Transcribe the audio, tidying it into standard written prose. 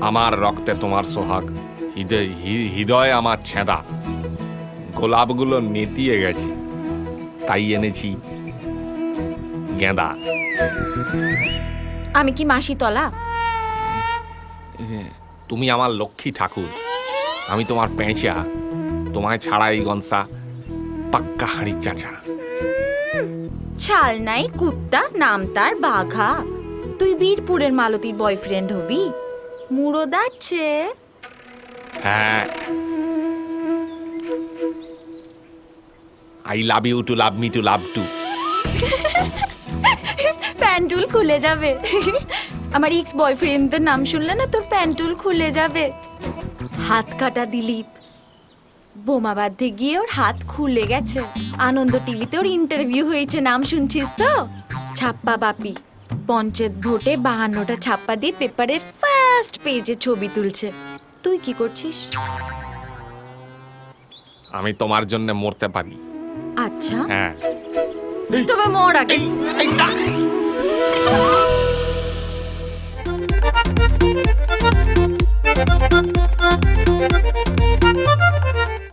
আমার রক্তে তোমার সোহাগ, হৃদয় আমার ছেঁদা। গোলাপগুলো নেতিয়ে গেছে, তাই এনেছি গেঁদা। আমি কি মাসি তলা? তুমি আমার লক্ষ্মী ঠাকুর, আমি তোমার পেঁচা। তোমায় ছাড়া এই গনসা পাক্কা হাঁড়ির চাচা। ছাল নাই কুত্তা, নাম তার বাঘা। তুই বীরপুরের মালতীর বয়ফ্রেন্ড হবি? মুড়ো দাচ্ছে। হ্যাঁ, I love you too love me too love too. প্যান্টুল খুলে যাবে। আমার এক্স বয়ফ্রেন্ডদের নাম শুনলে না তোর প্যান্টুল খুলে যাবে। হাত কাটা দিলীপ বোমা বাঁধতে গিয়ে ওর হাত খুলে গেছে। আনন্দ টিভিতে ওর ইন্টারভিউ হয়েছে, নাম শুনছিস তো? ছাপ্পা বাপি পঞ্চায়েত ভোটে 52টা ছাপ্পা দিয়ে পেপারের ফার্স্ট পেজে ছবি তুলছে। তুই কি করছিস? আমি তোমার জন্য মরতে পারি। আচ্ছা, হ্যাঁ, তবে মর আগে। এই না।